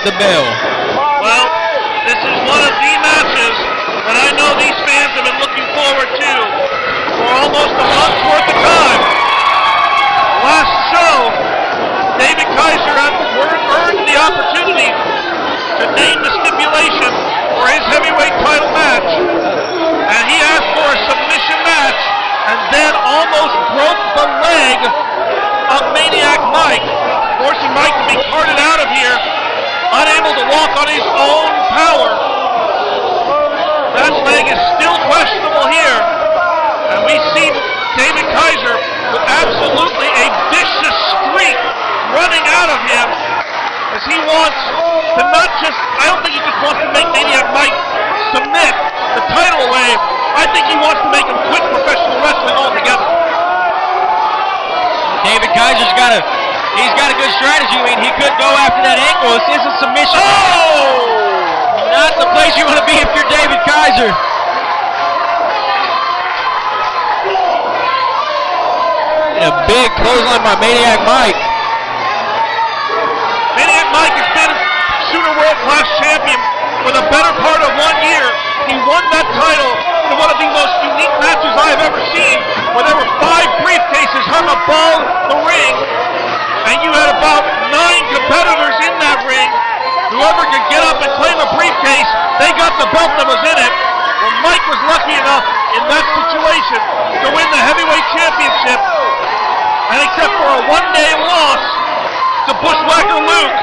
the bell. Well, this is one of the matches that I know these fans have been looking forward to for almost a month's worth of time. Last show, David Kaiser earned the opportunity to name the stipulation for his heavyweight title match, and he asked for a submission match and then almost broke the leg of Maniac Mike, forcing Mike to be carted out of here, unable to walk on his own power. That leg is still questionable here, and we see David Kaiser with absolutely a vicious streak running out of him, as he wants to not just, I don't think he just wants to make Maniac Mike submit the title away, I think he wants to make him quit professional wrestling altogether. David Kaiser's got a good strategy. I mean, he could go after that ankle. This is a submission. Oh! Not the place you want to be if you're David Kaiser. And a big clothesline by Maniac Mike. Maniac Mike has been Shooter World Class Champion for the better part of 1 year. He won that title in one of the most unique matches I have ever seen, where there were 5 briefcases hung above the ring, and you had about 9 competitors in that ring. Whoever could get up and claim a briefcase, they got the belt that was in it. Well, Mike was lucky enough in that situation to win the heavyweight championship, and except for a 1-day loss to Bushwhacker Luke,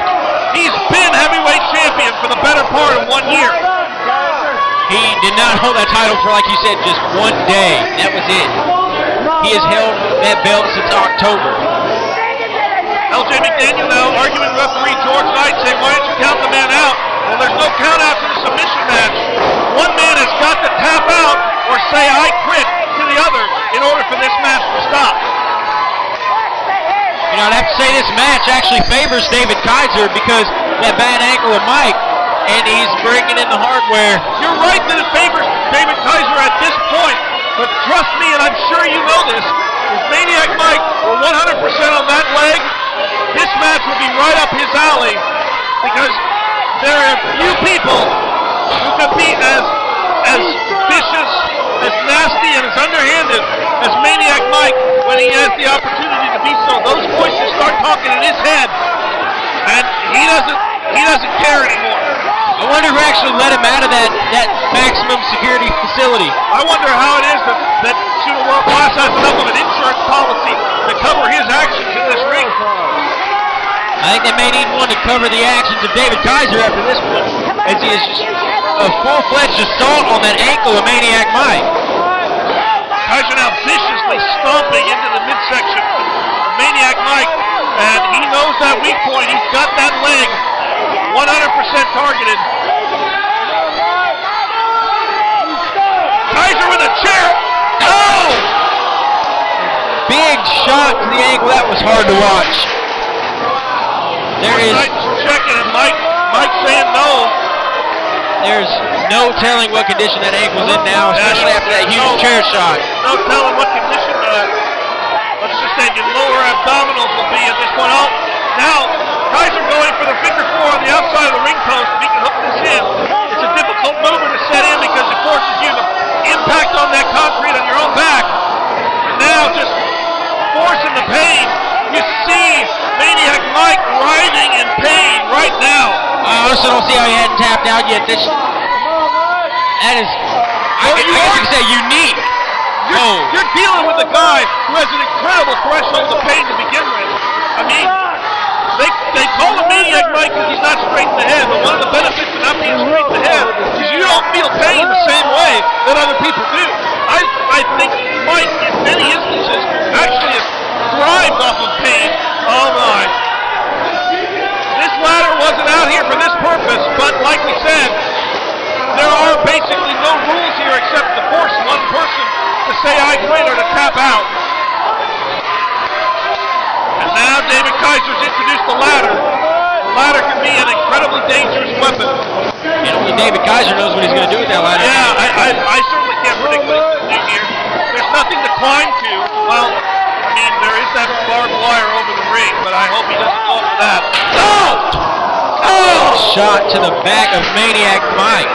he's been heavyweight champion for the better part of 1 year. He did not hold that title for, like you said, just 1 day. That was it. He has held that belt since October. LJ McDaniel now arguing with referee George Knight, saying, why don't you count the man out? Well, there's no count out to the submission match. One man has got to tap out or say I quit to the other in order for this match to stop. You know, I'd have to say this match actually favors David Kaiser because that bad ankle of Mike, and he's breaking in the hardware. You're right that it favors David Kaiser at this point, but trust me, and I'm sure you know this, if Maniac Mike were 100% on that leg, this match would be right up his alley, because there are few people who can be as vicious, as nasty, and as underhanded as Maniac Mike when he has the opportunity to be so. Those voices start talking in his head, and he doesn't care anymore. I wonder who actually let him out of that maximum security facility. I wonder how it is that Shooter World Class has enough of an insurance policy to cover his actions in this ring. I think they may need one to cover the actions of David Kaiser after this one, as he is just a full-fledged assault on that ankle of Maniac Mike. Kaiser now viciously stomping into the midsection of Maniac Mike, and he knows that weak point. He's got that leg 100% targeted. Kaiser with a chair. Oh! Big shot to the ankle. That was hard to watch. There is checking, and Mike saying no. There's no telling what condition that ankle's in now, especially after that huge chair shot. No telling what condition let's just say the lower abdominals will be at this point. Oh, now Kaiser going for the figure 4 on the outside of the ring post. If he can hook this in, it's a difficult mover to set in because it forces you to impact on that concrete on your own back. And now just forcing the pain. You see Maniac Mike writhing in pain right now. I also don't see how he hadn't tapped out yet. That is, I guess you could say, unique. You're dealing with a guy who has an incredible threshold of pain to begin with. I mean, they call him Maniac Mike because he's not straight in the head, but one of the benefits of not being straight in the head is you don't feel pain the same way that other people do. I think Mike, in many instances, actually has thrived off of pain. Oh my. This ladder wasn't out here for this purpose, but like we said, there are basically no rules here except to force one person to say I quit or to tap out. And now David Kaiser's introduced the ladder. The ladder can be an incredibly dangerous weapon. And only David Kaiser knows what he's going to do with that ladder. Yeah, I certainly can't predict what he's going to do here. There's nothing to climb to. Well, I mean, there is that barbed wire over the ring, but I hope he doesn't go for that. Oh! shot to the back of Maniac Mike.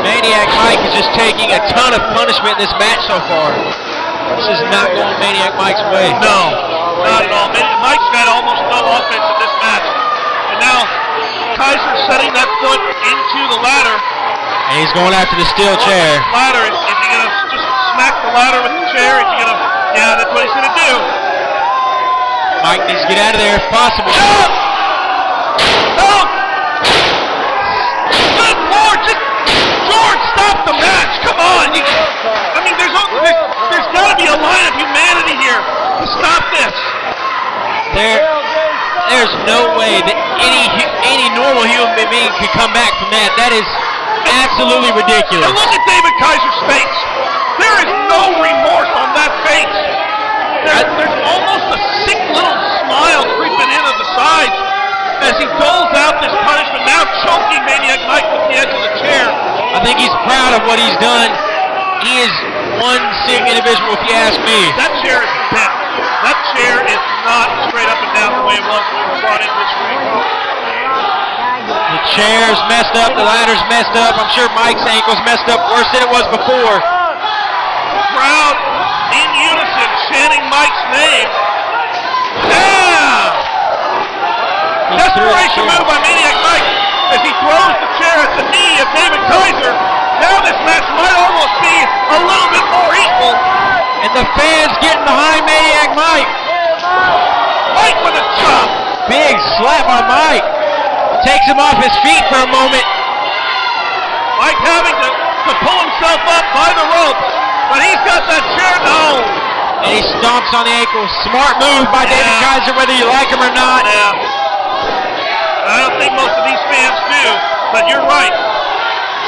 Maniac Mike is just taking a ton of punishment in this match so far. This is not going Maniac Mike's way. No, not at all. Mike's got almost no offense in this match. And now Kaiser's setting that foot into the ladder. And he's going after the steel chair. Ladder. Is he going to just smack the ladder with the chair? Is he going to? Yeah, that's what he's going to do. Mike needs to get out of there if possible. No! No! Good Lord! Just George, stop the match! Come on! I mean, there's got to be a line of humanity here to stop this. There's no way that any normal human being could come back from that. That is absolutely ridiculous. And look at David Kaiser's face. There is no remorse on that face. There's almost a sick little smile creeping in on the sides as he doles out this punishment, now choking Maniac Mike with the edge of the chair. I think he's proud of what he's done. He is one sick individual, if you ask me. That chair is bent. That chair is not straight up and down the way it was when it was brought into this ring. The chair's messed up, the ladder's messed up. I'm sure Mike's ankle's messed up worse than it was before. The crowd in unison chanting Mike's name. Yeah! Desperation move by Maniac Mike as he throws the chair at the knee of David Kaiser. Now this match might almost be a little bit more equal. And the fans getting behind Maniac Mike. Mike with a chop. Big slap on Mike. Takes him off his feet for a moment. Mike having to pull himself up by the ropes, but he's got that chair now. And he stomps on the ankle. Smart move by David Kaiser, whether you like him or not. Yeah. I don't think most of these fans do, but you're right.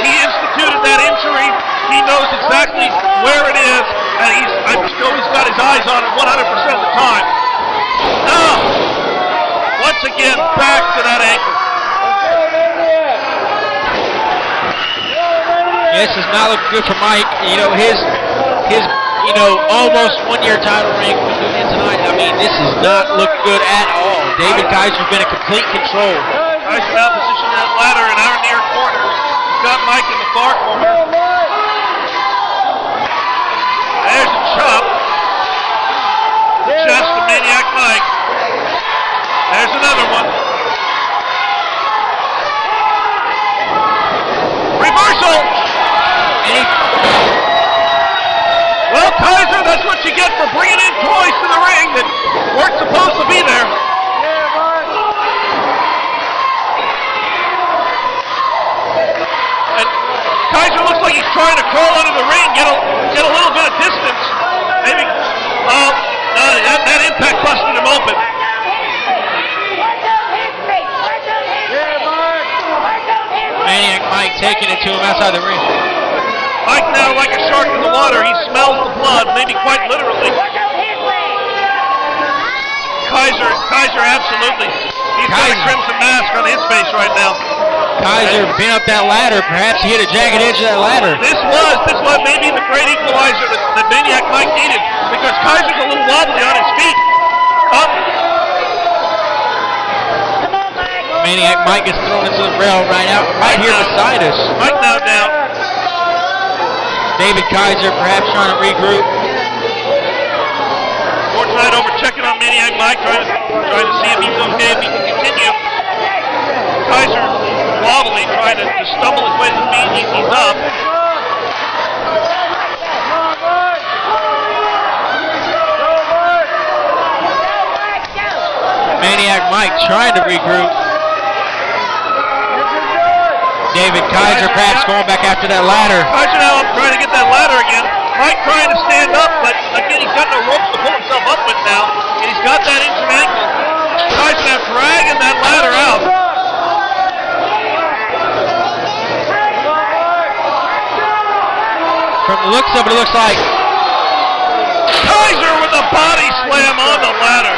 He instituted that injury. He knows exactly where it is, and I'm sure he's got his eyes on it 100% of the time. Once again, back to that ankle. This does not look good for Mike. You know, his almost 1 year title reign coming in tonight. I mean, this does not look good at all. David Kaiser's been in complete control. Kaiser now positioned that ladder in our near corner. He's got Mike in the far corner. There's a chop. Chest to Maniac Mike. There's another one. Reversal! Well, Kaiser, that's what you get for bringing in toys to the ring that weren't supposed to be there. And Kaiser looks like he's trying to crawl under the ring, get a little bit of distance. Maybe, that impact busted him open. Maniac Mike taking it to him outside the ring. Mike now, like a shark in the water, he smells the blood, maybe quite literally. Kaiser absolutely. He's got a crimson mask on his face right now. Kaiser bent up that ladder. Perhaps he hit a jagged edge of that ladder. This was maybe the great equalizer that Maniac Mike needed, because Kaiser's a little wobbly on his feet. Maniac Mike gets thrown into the rail right here beside us. Mike now down. David Kaiser perhaps trying to regroup. George Knight over checking on Maniac Mike, trying to see if he's okay, if he can continue. Kaiser wobbly, trying to stumble his way to the feet. He's up. Maniac Mike trying to regroup. David Kaiser perhaps going back after that ladder. Kaiser now up trying to get that ladder again. Mike trying to stand up, but again he's got no ropes to pull himself up with now. And he's got that injured ankle. Kaiser now dragging that ladder out. From the looks of it, it looks like Kaiser with a body slam on the ladder.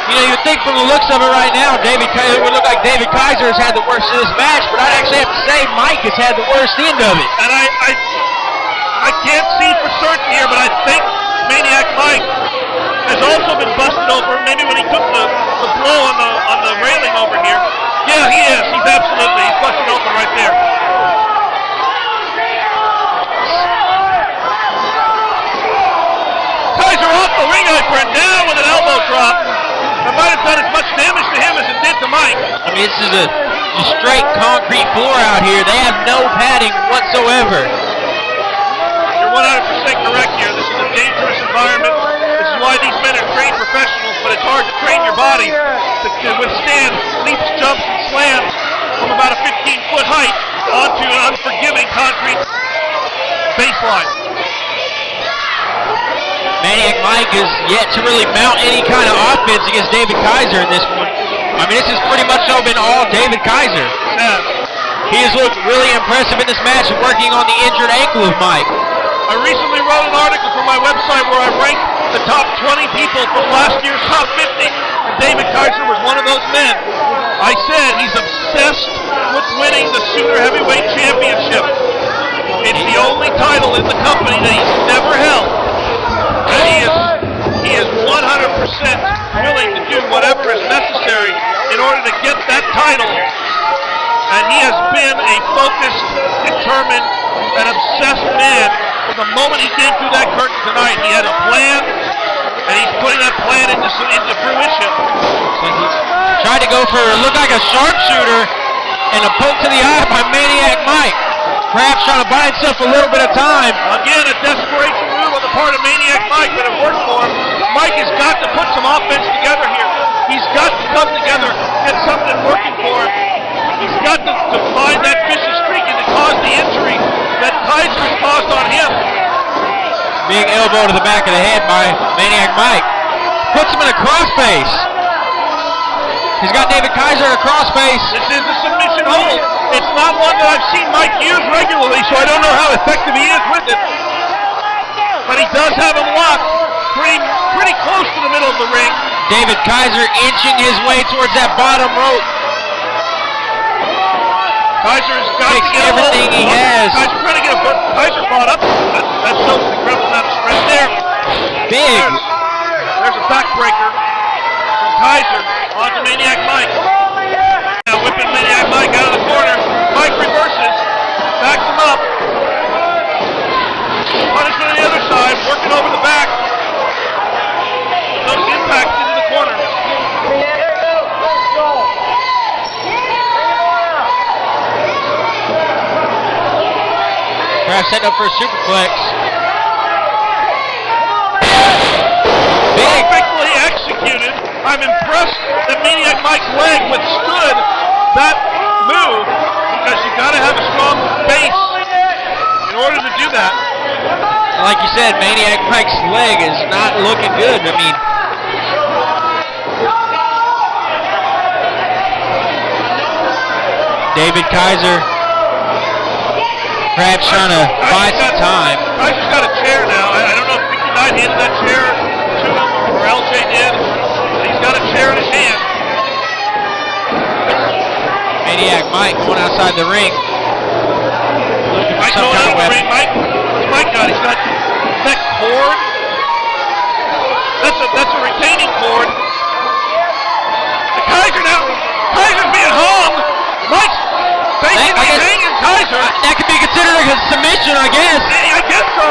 You know, you'd think from the looks of it right now, it would look like David Kaiser has had the worst of this match, but I'd actually have to say Mike has had the worst end of it. And I can't see for certain here, but I think Maniac Mike has also been busted over, maybe when he took the blow on the railing over here. Yeah, he is. He's absolutely. He's busting open right there. Kaiser off the ring apron, down with an elbow drop. That might have done as much damage to him as it did to Mike. I mean, this is a straight concrete floor out here. They have no padding whatsoever. You're 100% correct here. This is a dangerous environment. This is why these men are trained professionals, but it's hard to train your body to withstand leaps, jumps, and slams from about a 15-foot height onto an unforgiving concrete baseline. Maniac Mike is yet to really mount any kind of offense against David Kaiser in this one. I mean, this has pretty much been all David Kaiser. Yeah. He has looked really impressive in this match, working on the injured ankle of Mike. I recently wrote an article for my website where I ranked the top 20 people from last year's top 50, and David Kaiser was one of those men. I said he's obsessed with winning the Super Heavyweight Championship. It's the only title in the company that he's never held. And he is 100% willing to do whatever is necessary in order to get that title. And he has been a focused, determined, and obsessed man from the moment he came through that curtain tonight. He had a plan, and he's putting that plan into fruition. So he tried to go for look like a sharpshooter and a poke to the eye by Maniac Mike. Perhaps trying to buy himself a little bit of time. Again, a desperation move on the part of Maniac Mike, but it worked for him. Mike has got to put some offense together here. He's got to come together, get something working for him. He's got to find that vicious streak and to cause the injury that Kaiser has caused on him. Big elbow to the back of the head by Maniac Mike. Puts him in a crossface. He's got David Kaiser in a crossface. This is a submission hold. It's not one that I've seen Mike use regularly, so I don't know how effective he is with it. But he does have him locked pretty close to the middle of the ring. David Kaiser inching his way towards that bottom rope. Kaiser's got Takes to get everything he has. Kaiser's trying to get Kaiser fought up. That shows an incredible amount of strength there. Big. There's a backbreaker from Kaiser onto Maniac Mike. Now whipping Maniac Mike out of the corner. Mike reverses, backs him up. Punishment on the other side, working over the back. Those impacts into the corner. Perhaps setting up for a superplex. Big. Perfectly executed. I'm impressed that Maniac Mike's leg withstood that move because you got to have a strong base in order to do that. Like you said, Maniac Mike's leg is not looking good. I mean, David Kaiser perhaps trying to buy some time. Kaiser's got a chair now. I don't know if 59 handed that chair to him or LJ did. But he's got a chair in his hand. Maniac Mike going outside the ring. Looking for Mike some going kind of out of the weapon. ring. What's Mike got? He's got that cord. That's a retaining cord. The Kaiser now. Kaiser's being hung. Mike's basically hanging Kaiser. That could be considered a submission, I guess. I guess so.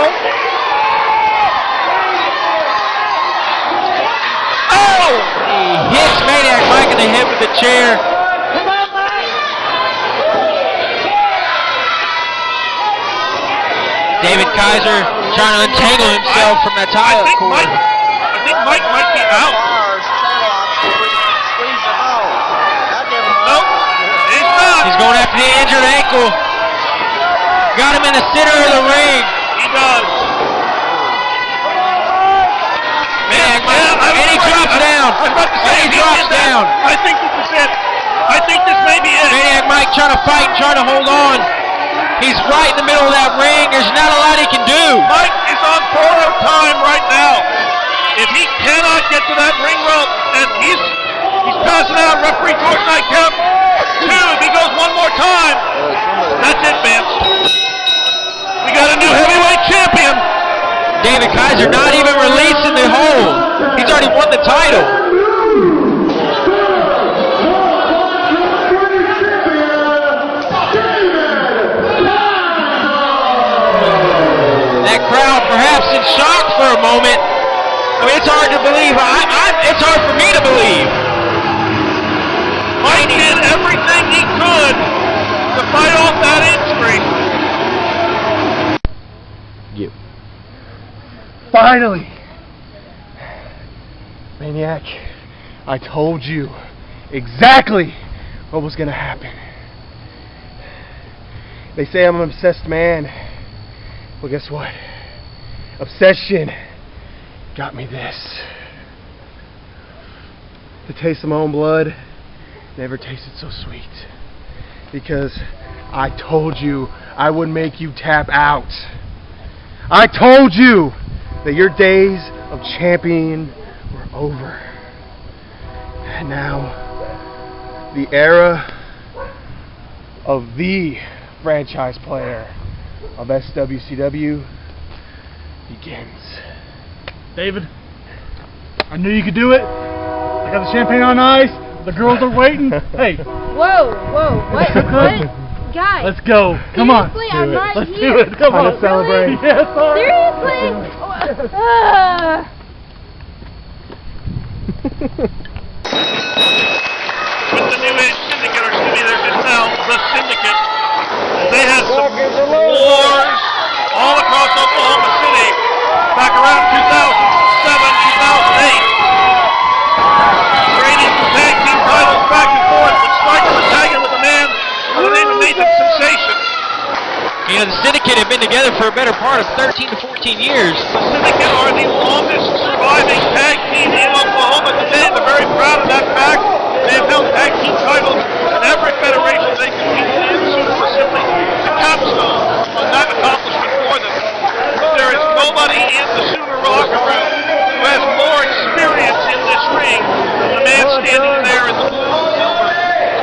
Oh! He hits Maniac Mike in the head with the chair. David Kaiser trying to untangle himself from that tie-up cord. I think Mike might be out. Nope, he's not. He's going after the injured ankle. Got him in the center of the ring. He does. And he drops down. I was about to say, And he drops down. I think this is it. I think this may be it. Maniac Mike trying to fight and trying to hold on. He's right in the middle of that ring. There's not a lot he can do. Mike is on borrowed time right now. If he cannot get to that ring rope, and he's passing out, referee George Knight count 2. If he goes one more time, that's it, Vince. We got a new heavyweight champion. David Kaiser not even releasing the hold. He's already won the title. crowd perhaps in shock for a moment. I mean, it's hard to believe. It's hard for me to believe. Mike did everything he could to fight off that injury. You. Finally! Maniac, I told you exactly what was gonna happen. They say I'm an obsessed man. Well, guess what? Obsession got me this. The taste of my own blood never tasted so sweet. Because I told you I would make you tap out. I told you that your days of champion were over. And now, the era of the franchise player of SWCW begins. David, I knew you could do it. I got the champagne on ice. The girls are waiting. Hey. Whoa, what? Guys. Let's go. Come on. Seriously, I'm right Let's here. do it. Come on. Let's celebrate. Yes, sir. Seriously? With the new age syndicate, or excuse me, they're just now the syndicate. They had some wars all across Oklahoma City back around 2007, 2008. Trading for tag team titles back and forth, but Striker was tagging with a man by the name of Nathan Sensation. You know, the Syndicate have been together for a better part of 13 to 14 years. The Syndicate are the longest surviving tag team in Oklahoma today. They're very proud of that fact. They have held tag team titles in every federation they competed in. So this is simply the capstone on that accomplishment for them. There is nobody in the Sooner locker room who has more experience in this ring than the man standing there in the blue and silver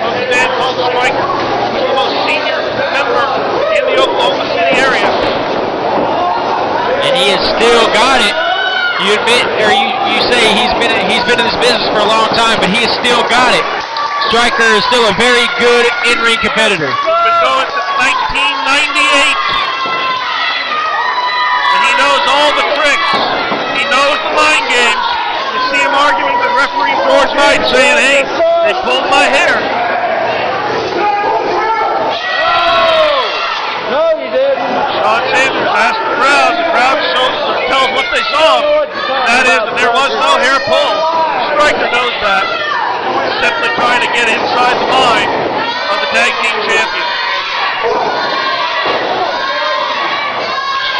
of the band called Striker. He's the most senior member in the Oklahoma City area. And he has still got it. You admit, or you say he's been in this business for a long time, but he has still got it. Striker is still a very good in-ring competitor. He's been going since 1998. And he knows all the tricks. He knows the mind games. You see him arguing with referee George Knight saying, hey, they pulled my hair. Sean Sanders asked the crowd. The crowd tells what they saw. That is that there was no hair pull. Striker knows that. He's simply trying to get inside the mind of the tag team champion.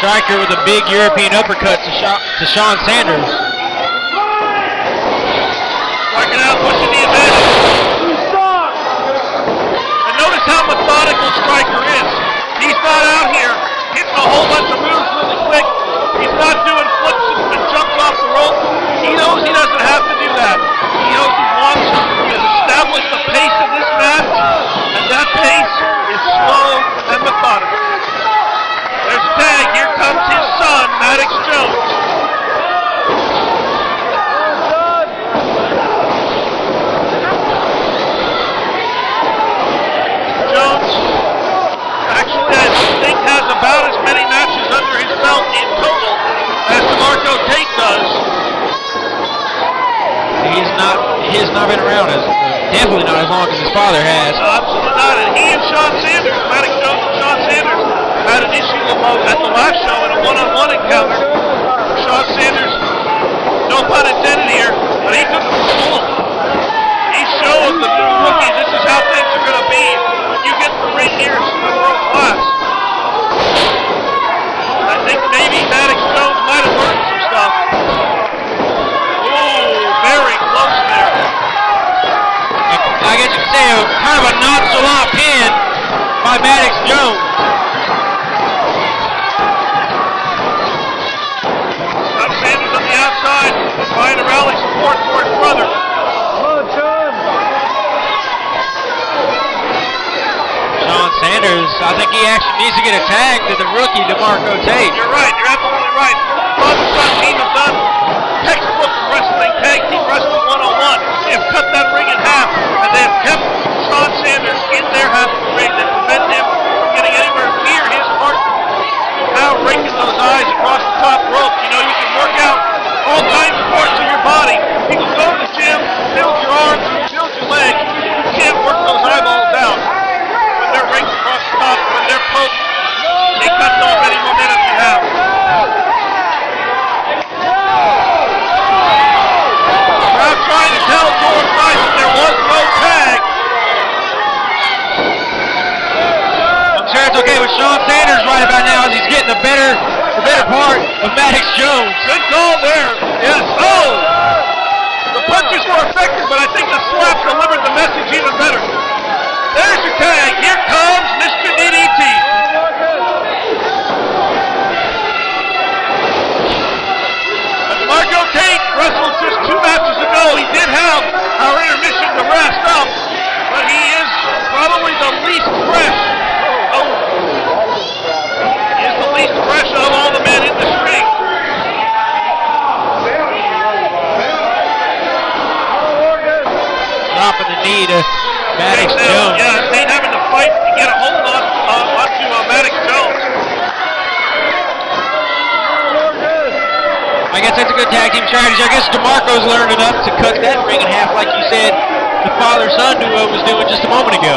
Striker with a big European uppercut to Sean Sanders. Striker now pushing the advantage. And notice how methodical Striker is. He's not out here hitting a whole bunch of moves really quick. He's not doing flips and jumps off the rope. He knows he doesn't have to do that. He knows he has established the pace of this match, and that pace is slow and methodical. There's a tag. Here comes his son, Maddox Jones. Jones actually, I think, has about as many matches under his belt in total as DeMarco Tate does. He has not been around definitely not as long as his father has. Absolutely not. And he and Sean Sanders, Maddox Jones and Sean Sanders, had an issue at the last show in a one-on-one encounter. Sean Sanders, no pun intended here, but he took him to school. He showed the new rookies this is how things are going to be when you get the ring here in world class. I think maybe Maddox Jones might have learned some stuff. Ooh, very close there. I guess you could say kind of a nonchalant pin by Maddox Jones. Sean Sanders on the outside trying to rally support for his brother. Sean Sanders, I think he actually needs to get a tag to the rookie DeMarco Tate. You're right. You're absolutely right. Father-son team has done textbook wrestling, tag team wrestling 101. They have cut that ring in half, and they have kept Sean Sanders in their half of the ring that prevent him from getting anywhere near his partner. Now breaking those eyes across the top rope. You know, you can work out all kinds of parts of your body. You can go to the gym, build your arms, build your legs. You can't work those eyeballs out. When they're raked across the top, when they're poked, they cut off any momentum you have. Crowd trying to tell George Knight that there was no tag. I'm sure it's okay with Sean Sanders right about now as he's getting the better part of Maddox Jones. Good call there. Yes. Oh! The punches were effective, but I think the slap delivered the message even better. There's your tag. Here comes Mr. DDT. Marco Tate wrestled just 2 matches ago. He did have our intermission to rest up, but he is probably the least fresh. He is the least fresh of all the men in this ring. Dropping the knee to Maddox Jones. Yeah, Tate having to fight to get a hold onto Maddox Jones. I guess that's a good tag team strategy. I guess DeMarco's learned enough to cut that ring in half, like you said the father-son duo was doing just a moment ago.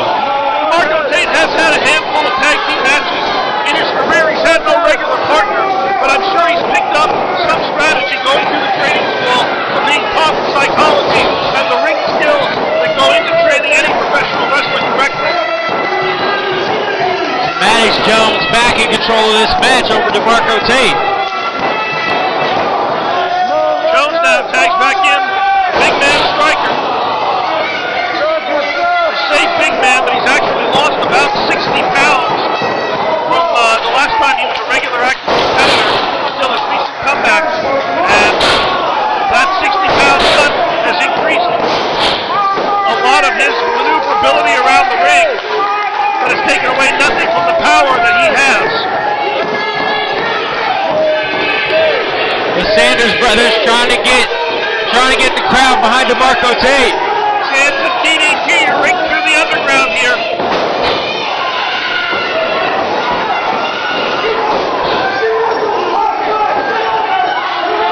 Marco Tate has had a handful of tag team matches in his career. He's had no regular partner, but I'm sure he's picked up some strategy going through the training school for being taught the psychology and the ring skills that go into training any professional wrestler correctly. Maddox Jones back in control of this match over DeMarco Tate. Jones now tags back in, big man striker. I say big man, but he's actually lost about 60 pounds from the last time he was a regular active competitor until his recent comeback. And that 60-pound cut has increased a lot of his maneuverability around the ring, but has taken away nothing from the power that he has. The Sanders brothers trying to get the crowd behind DeMarco Tate. Chance of DDT to ring through the underground here.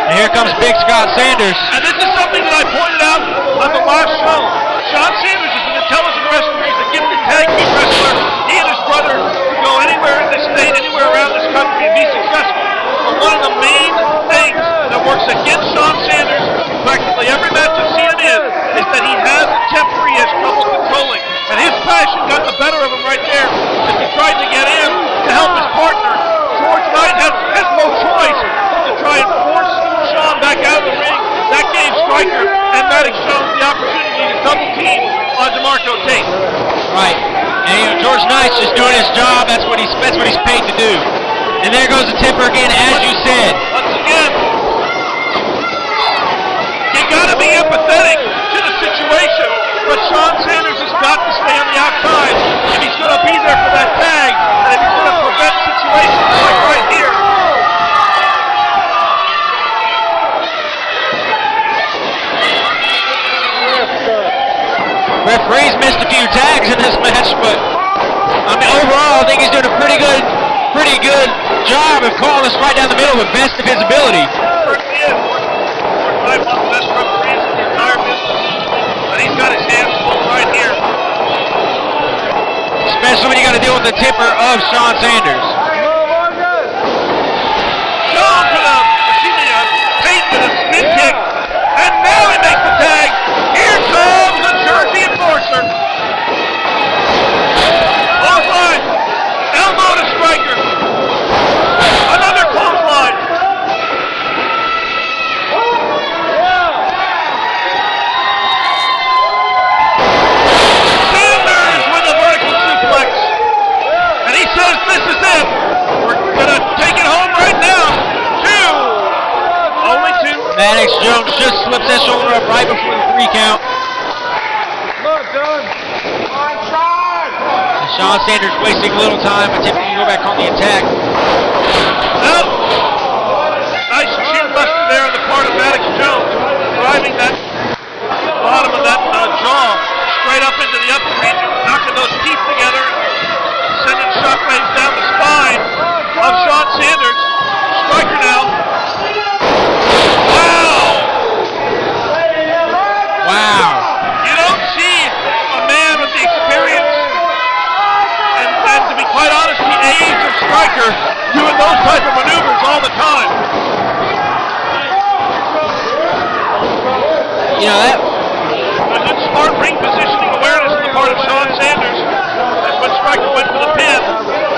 And here comes Big Scott Sanders. And this is something that I pointed out on the last show. Sean Sanders is an intelligent wrestler. He's a gifted tag team wrestler. He and his brother could go anywhere in this state, anywhere around this country and be successful. But one of the main things that works against Sean Sanders in practically every match I've seen him in is that he has a temper he has trouble controlling. And his passion got the better of him right there as he tried to get in to help his partner. George Knight has no choice but to try and force Sean back out of the ring. That gave Stryker and Maddox Jones the opportunity to double team on DeMarco Tate. Right. And you know, George Knight's just doing his job. That's what he's paid to do. And there goes the temper again, as you said. Once again, you gotta be empathetic to the situation, but Sean Sanders has got to stay on the outside if he's gonna be there for that tag, and if he's gonna prevent situations like right here. Referee's missed a few tags in this match, but I mean overall I think he's doing a pretty good job of calling us right down the middle with best of his ability. Certainly is. George Knight, one of the best referees in the entire business, but he's got his hands full right here. Especially when you got to deal with the temper of Sean Sanders. Jones with a Tate with a spin kick, and now he makes the tag. Here comes the Jersey Enforcer. Clothesline, elbow to Stryker. Another clothesline. Sanders with a vertical suplex, and he says this is it. We're gonna take it home right now. 2. Only 2. Maddox Jones just slips that shoulder up right before the 3 count. And Sean Sanders wasting a little time, attempting to go back on the attack. Well, nice chin buster there on the part of Maddox Jones, driving that bottom of that jaw straight up into the upper region, knocking those teeth together, sending shockwaves down the spine of Sean Sanders. you know, that, A good smart ring positioning awareness on the part of Sean Sanders. And when Striker went for the pin,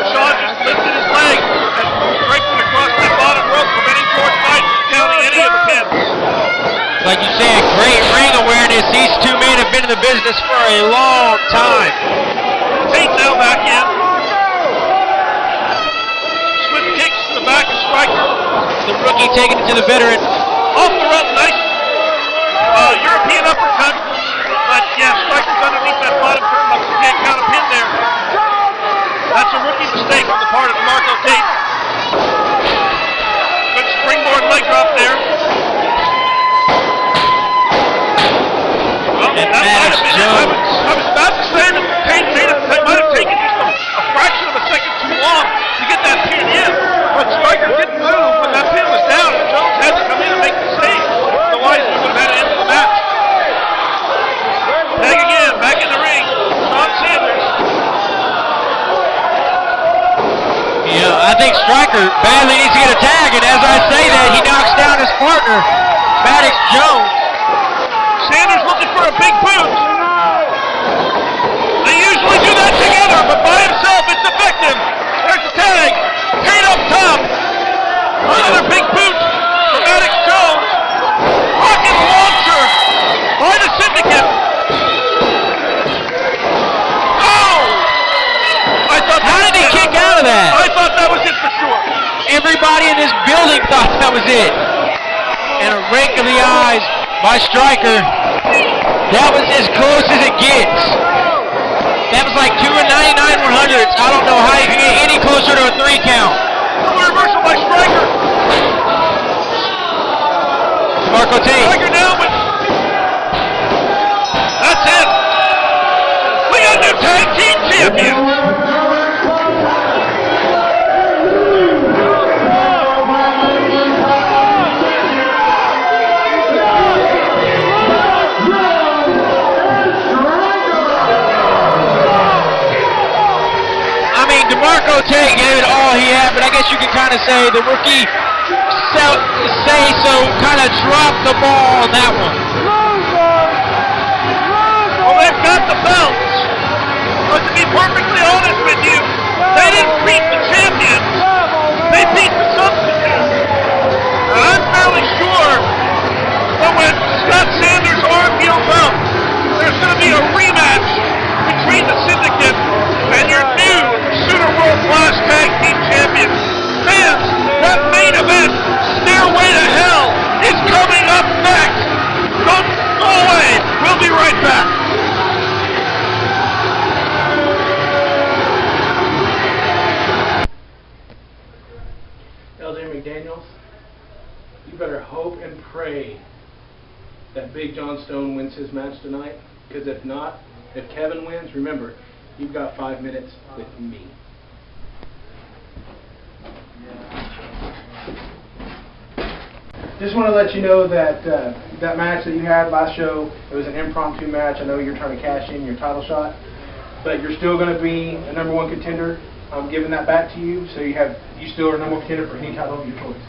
Sean just lifted his leg and straightened across that bottom rope, preventing George Knight from counting any of the pins. like you said, great ring awareness. These two men have been in the business for a long time. Tate now back in. Swift kicks to the back of Striker. The rookie taking it to the veteran. Off the rope, nice European uppercut. But yeah, Striker's underneath that bottom turnbuckle. You can't count a pin there. That's a rookie mistake on the part of DeMarco Tate. Good springboard leg drop there. Well, And that might have been, Jones. I was about to say that Tate might have taken just a fraction of a second too long to get that pin in. But Striker didn't move when that pin was down, and Jones had to come in and make the save. Otherwise, we would have had to end the match. Tag again, back in the ring. Sean Sanders. You know, I think Striker badly needs to get a tag, and as I say that, he knocks down his partner, Maddox Jones. Sanders looking for a big boot. They usually do that together, but by himself, it's effective. There's the tag. Tate up top. Another big boot for Maddox Jones. Rocket launcher by the Syndicate. Oh! I thought How did he kick out of that? I thought that was it for sure. Everybody in this building thought that was it. And a rake of the eyes by Striker. That was as close as it gets. That was like 2 and 99/100ths. I don't know how you can get any closer to a 3 count. Reversal by Striker. Marco Tate. Striker down with. That's it. We got new tag team champions. DeMarco Tate gave it all he had, but I guess you could kind of say the rookie kind of dropped the ball on that one. Well, they've got the belts, but to be perfectly honest with you, they didn't beat the champions. They beat the substitute. And I'm fairly sure that when Scott Sanders' arm heals up, there's going to be a rematch between the Syndicate and your new Sooner World Class Tag Team Champions. Fans, that main event, Stairway to Hell, is coming up next. Don't go away. We'll be right back. LJ McDaniels, you better hope and pray that Big John Stone wins his match tonight, because if not, if Kevin wins, remember, you've got 5 minutes with me. Just want to let you know that that match that you had last show, it was an impromptu match. I know you're trying to cash in your title shot, but you're still going to be a #1 contender. I'm giving that back to you, so you still are #1 contender for any title of your choice.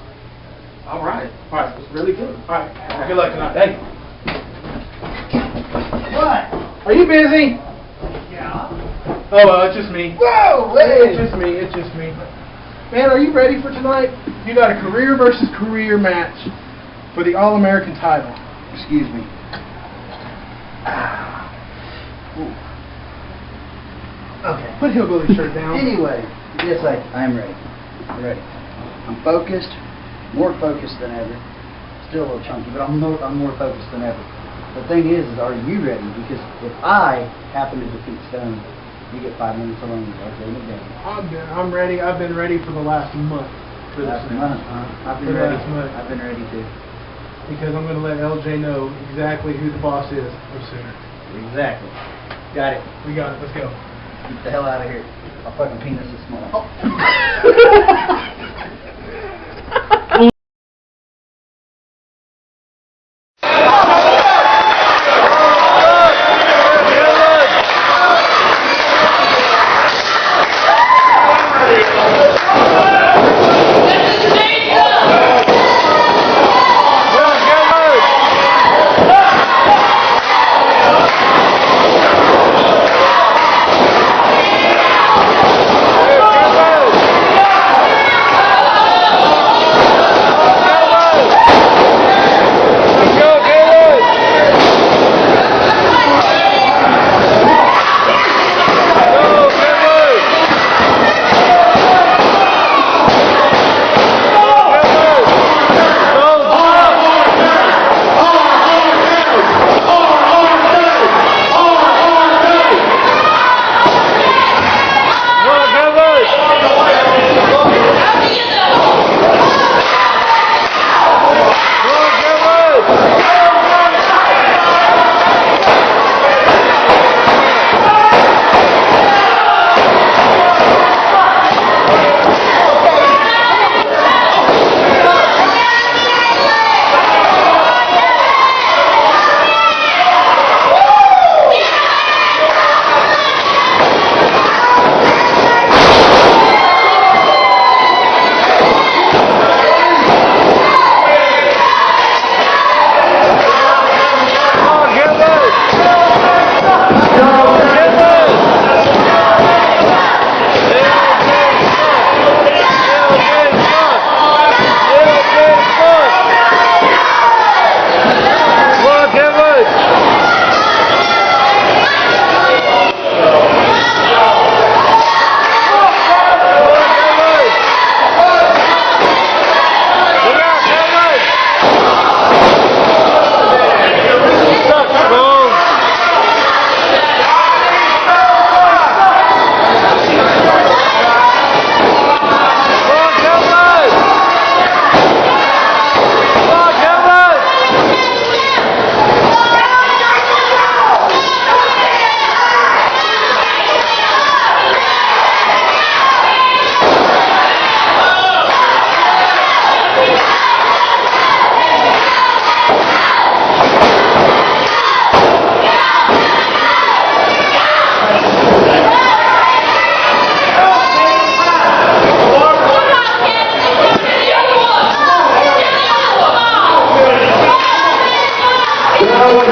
All right. All right. Really good. All right. Good luck tonight. Thank you. What? Are you busy? Yeah. Oh, it's just me. Whoa! Hey. It's just me. It's just me. Man, are you ready for tonight? You got a career versus career match for the All-American title. Excuse me. Okay. Put Hillbilly shirt down. Anyway, yes, I'm ready. I'm ready. I'm focused, more focused than ever. Still a little chunky, but I'm more focused than ever. The thing is are you ready? Because if I happen to defeat Stone, you get 5 minutes alone with LJ McDaniel. I'm ready. I've been ready for the last month. Last month, huh? I've been ready. I've been ready too. Because I'm going to let LJ know exactly who the boss is of Sooner. Exactly. Got it. We got it. Let's go. Get the hell out of here. My fucking penis is small. I'll be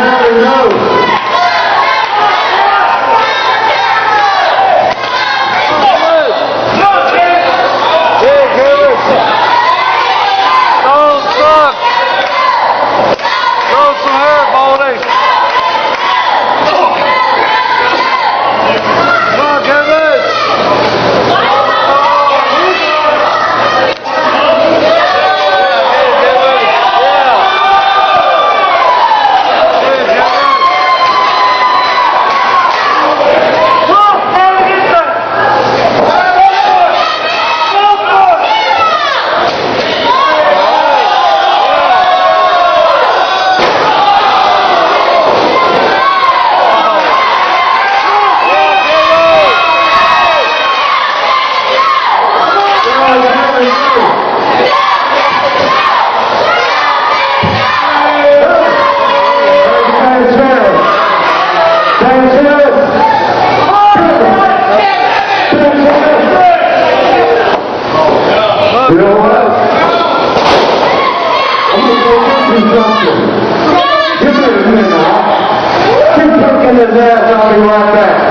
right back.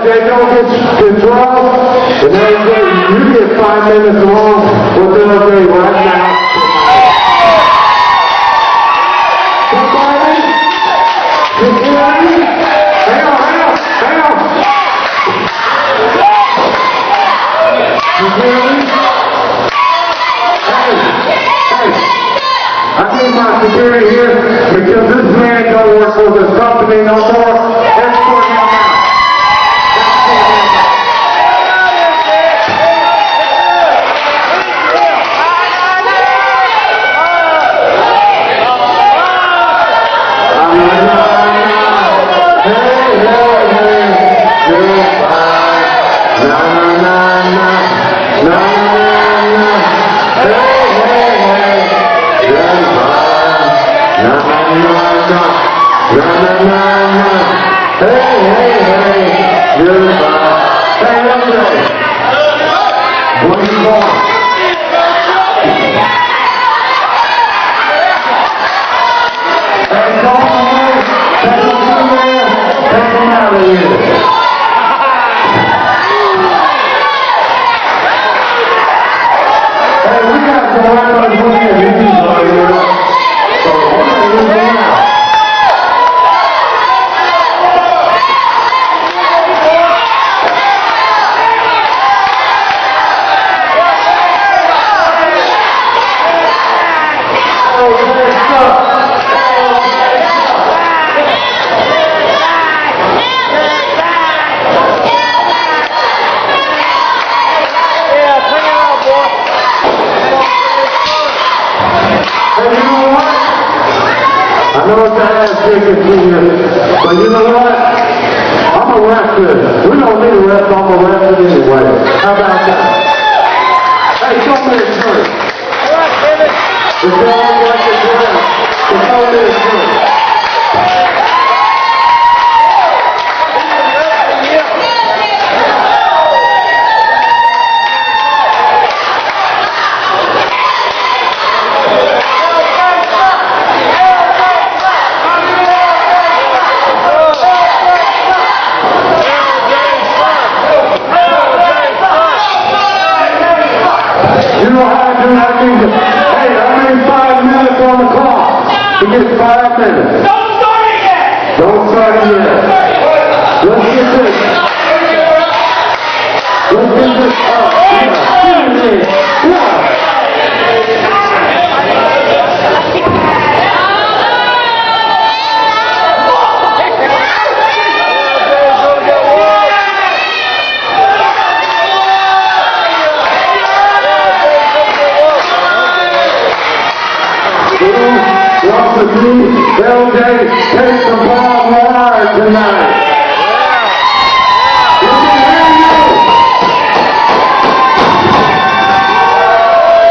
They don't get control, and you get 5 minutes along with LJ right now. Somebody, security, hang on. Security, hey, I need my security here because this man don't work for this company no more. Escort him out. I know it's a ass-kicking to you, but you know what? I'm a wrestler. We don't need a rest, I'm a wrestler anyway. How about that? Hey, show me the shirt. It's all like the dress. It's all in the shirt. You know how to do that thing? Hey, I need 5 minutes on the clock. To get 5 minutes. Don't start it yet! Don't start it yet. Let's get this. Let's get this up. Yeah. to see LJ take the ball wide tonight. We can hear you.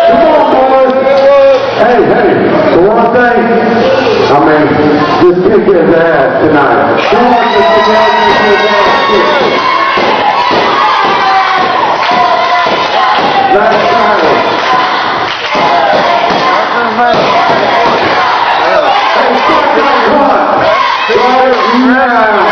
Come on, boys. Hey, the one thing, I mean, just kick his ass tonight. Come on, Mr. Bell, kick his ass. Last time. Hey, fuck that one. Right now.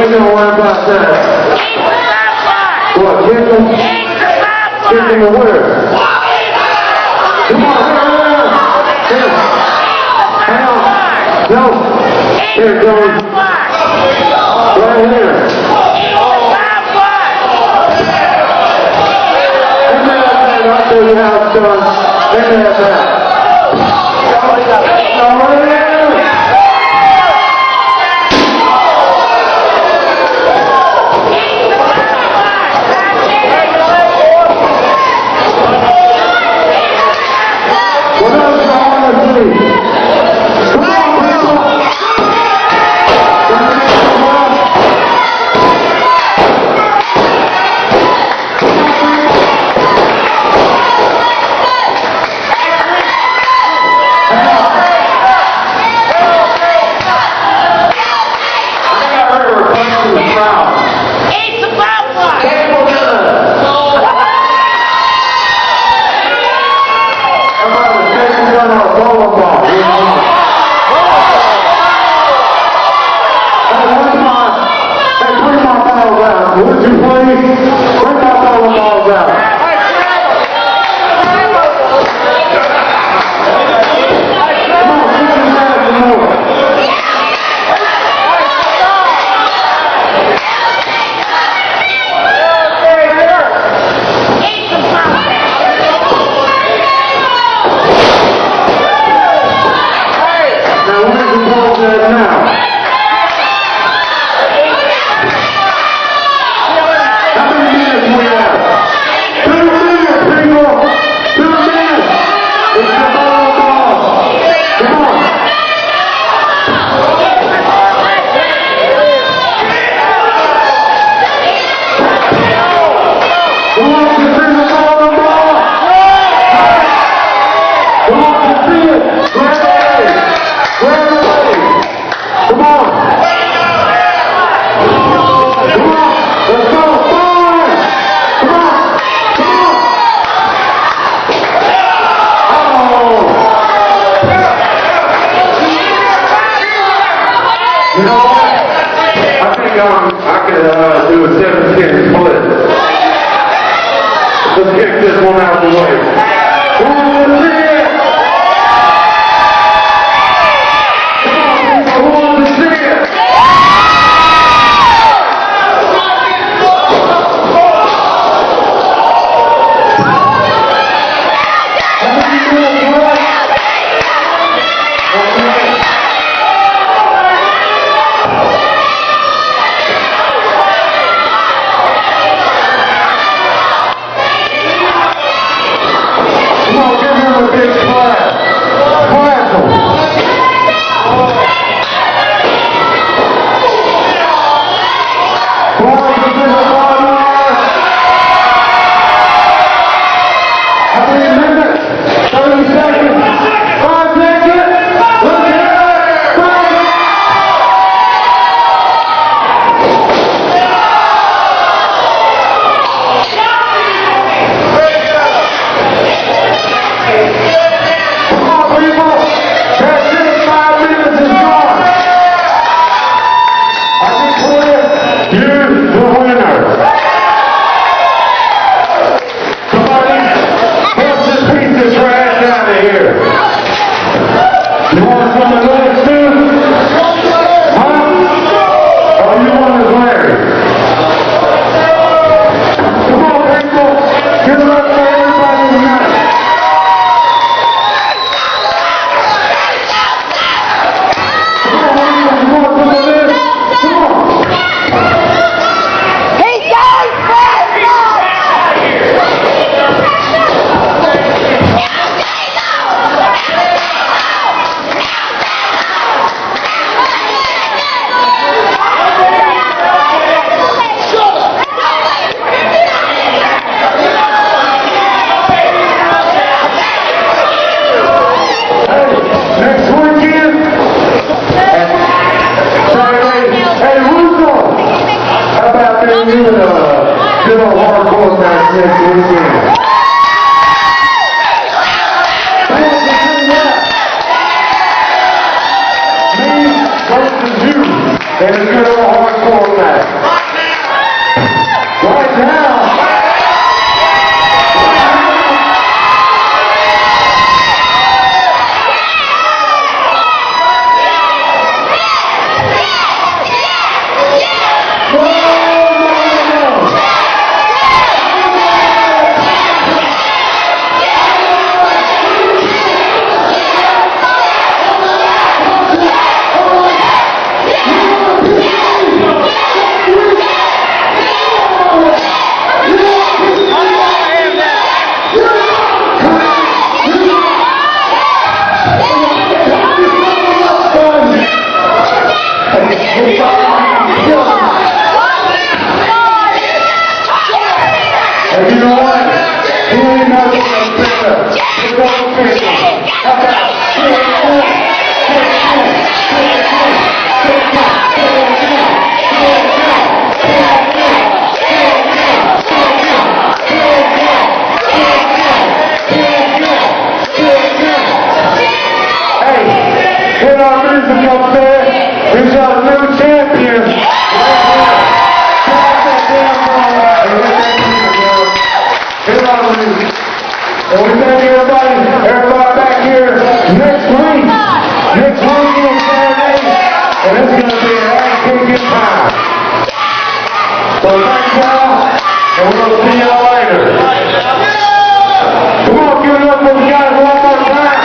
Don't worry about that. What, kick him? Kick him to where? Come on, no. Here it goes. Right here. Give me that back. I'll show you how it's done. Give me that back. Would you please bring my bowling balls out? Come on, kick his ass some more. Now where's the balls at now? You know what? I think I could do a 7-10 split. Let's kick this one out of the way. Who wants to see it? Come on, people, who wants to see it? Come on, give him a want some of those too? Huh? Or you want his Larry? Come on, people. Give it up for everybody tonight. Come on, you want some of this? Come on. Next weekend, Saturday, hey Russo, how about them doing a good old hardcore match next weekend? Me versus you, and a good old hardcore match. Right now. And you know what? He ain't not going to pick up. Pick up the picture. How about hey, get our music up there. We've got a new champion. And we thank everybody back here next week on Saturday, and it's going to be an ass-kicking time. So thanks y'all, and we'll see y'all later. Come on, give it up for the guys one more time.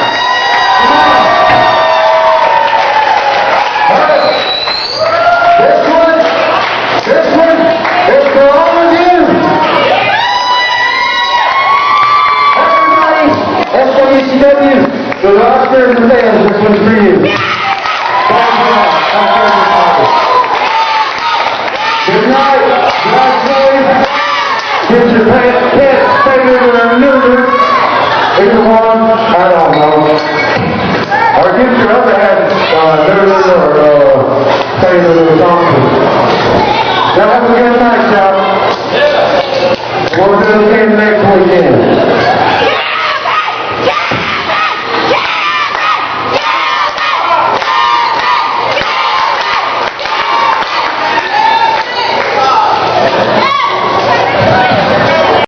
Come on. This one is for all of you. swcw, the roster and the fans, this one's for you. Good night. Drive safe. Get your pants faded and neutered. Either one, I don't know. Or get your other half neutered or faded or something. Now have a good night, y'all. We'll do it again next weekend.